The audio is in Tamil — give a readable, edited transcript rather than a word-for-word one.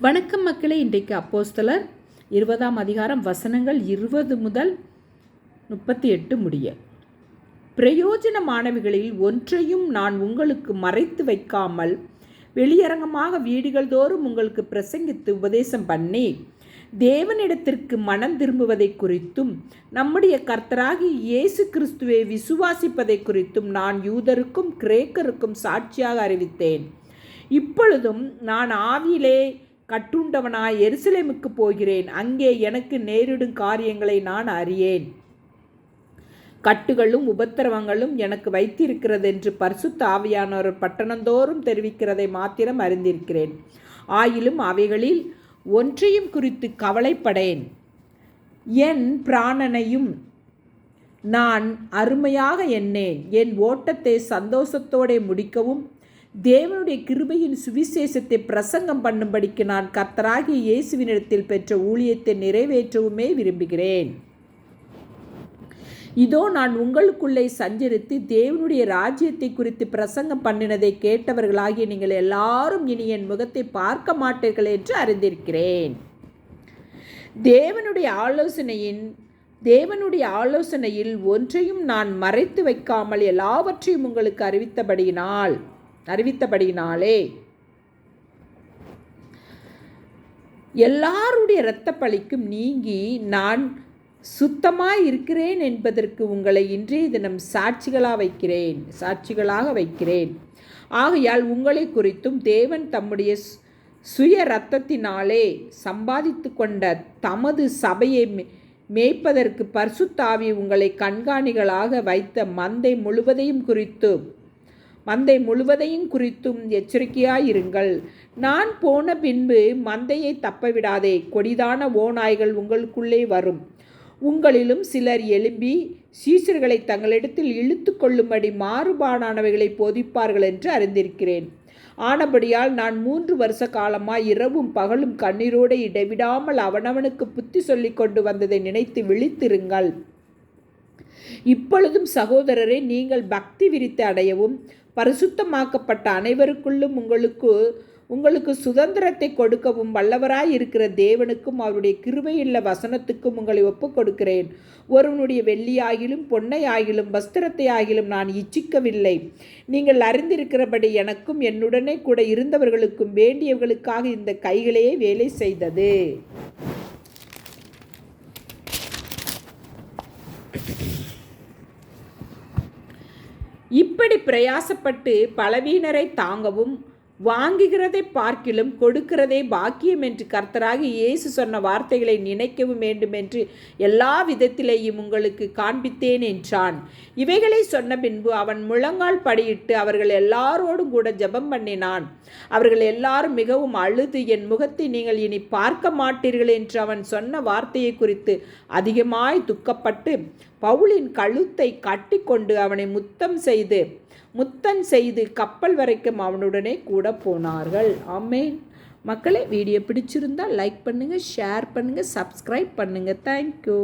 வணக்கம் மக்களே. இன்றைக்கு அப்போஸ்தலர் 20ஆம் அதிகாரம் வசனங்கள் 20 முதல் 38 முடிய. பிரயோஜனமானவைகளில் ஒன்றையும் நான் உங்களுக்கு மறைத்து வைக்காமல் வெளியரங்கமாக வீடுகள் தோறும் உங்களுக்கு பிரசங்கித்து உபதேசம் பண்ணி தேவனிடத்திற்கு மனம் திரும்புவதை குறித்தும் நம்முடைய கர்த்தராகிய இயேசு கிறிஸ்துவை விசுவாசிப்பதை குறித்தும் நான் யூதருக்கும் கிரேக்கருக்கும் சாட்சியாக அறிவித்தேன். இப்பொழுதும் நான் ஆவியிலே கட்டுண்டவனாய் எருசலேமுக்கு போகிறேன். அங்கே எனக்கு நேரிடும் காரியங்களை நான் அறியேன். கட்டுகளும் உபத்திரவங்களும் எனக்கு வைத்திருக்கிறது என்று பரிசுத்த ஆவியானவர் பட்டணந்தோறும் தெரிவிக்கிறதை மாத்திரம் அறிந்திருக்கிறேன். ஆயிலும் அவைகளில் ஒன்றையும் குறித்து கவலைப்படேன். என் பிராணனையும் நான் அருமையாக எண்ணேன். என் ஓட்டத்தை சந்தோஷத்தோടെ முடிக்கவும் தேவனுடைய கிருபையின் சுவிசேஷத்தை பிரசங்கம் பண்ணும்படிக்கு நான் கர்த்தராகிய இயேசுவினிடத்தில் பெற்ற ஊழியத்தை நிறைவேற்றவுமே விரும்புகிறேன். இதோ நான் உங்களுக்குள்ளே சஞ்சரித்து தேவனுடைய ராஜ்யத்தை குறித்து பிரசங்கம் பண்ணினதை கேட்டவர்களாகிய நீங்கள் எல்லாரும் இனி என் முகத்தை பார்க்க மாட்டீர்கள் என்று அறிந்திருக்கிறேன். தேவனுடைய ஆலோசனையில் ஒன்றையும் நான் மறைத்து வைக்காமல் எல்லாவற்றையும் உங்களுக்கு அறிவித்தபடியினாலே எல்லாருடைய இரத்த பழிக்கும் நீங்கி நான் சுத்தமாய் இருக்கிறேன் என்பதற்கு உங்களை இன்றைய தினம் சாட்சிகளாக வைக்கிறேன். ஆகையால் உங்களை குறித்தும் தேவன் தம்முடைய சுய இரத்தத்தினாலே சம்பாதித்து கொண்ட தமது சபையை மேய்ப்பதற்கு பரிசுத்த ஆவி உங்களை கண்காணிகளாக வைத்த மந்தை முழுவதையும் குறித்தும் எச்சரிக்கையாயிருங்கள். நான் போன பின்பு மந்தையை தப்பவிடாதே. கொடிதான ஓநாய்கள் உங்களுக்குள்ளே வரும். உங்களிலும் சிலர் எழும்பி சீசர்களை தங்களிடத்தில் இழுத்து கொள்ளும்படி மாறுபாடானவைகளை போதிப்பார்கள் என்று அறிந்திருக்கிறேன். ஆனபடியால் நான் 3 வருஷ காலமாய் இரவும் பகலும் கண்ணீரோடு இடைவிடாமல் அவனவனுக்கு புத்தி சொல்லி கொண்டு வந்ததை நினைத்து விழித்திருங்கள். இப்பொழுதும் சகோதரரே, நீங்கள் பக்தி விருத்தி அடையவும் பரிசுத்தமாக்கப்பட்ட அனைவருக்குள்ளும் உங்களுக்கு சுதந்திரத்தை கொடுக்கவும் வல்லவராய் இருக்கிற தேவனுக்கும் அவருடைய கிருபையுள்ள வசனத்துக்கும் உங்களை ஒப்புக் கொடுக்கிறேன். ஒருவனுடைய வெள்ளியாகிலும் பொன்னையாகிலும் வஸ்திரத்தை ஆகிலும் நான் இச்சிக்கவில்லை. நீங்கள் அறிந்திருக்கிறபடி எனக்கும் என்னுடனே கூட இருந்தவர்களுக்கும் வேண்டியவர்களுக்காக இந்த கைகளே வேலை செய்தது. இப்படி பிரயாசப்பட்டு பலவீனரை தாங்கவும் வாங்குகிறதை பார்க்கிலும் கொடுக்கிறதே பாக்கியம் என்று கர்த்தராகிய இயேசு சொன்ன வார்த்தைகளை நினைக்கவும் வேண்டும் என்று எல்லா விதத்திலேயும் உங்களுக்கு காண்பித்தேன் என்றான். இவைகளை சொன்ன பின்பு அவன் முழங்கால் படியிட்டு அவர்கள் எல்லாரோடும் கூட ஜெபம் பண்ணினான். அவர்கள் எல்லாரும் மிகவும் அழுது, என் முகத்தை நீங்கள் இனி பார்க்க மாட்டீர்கள் என்று அவன் சொன்ன வார்த்தையை குறித்து அதிகமாய் துக்கப்பட்டு பவுலின் கழுத்தை கட்டி கொண்டு அவனை முத்தம் செய்து கப்பல் வரைக்கும் அவனுடனே கூட போனார்கள். ஆமென். மக்களே, வீடியோ பிடிச்சிருந்தால் லைக் பண்ணுங்கள், ஷேர் பண்ணுங்கள், சப்ஸ்கிரைப் பண்ணுங்கள். தேங்க்யூ.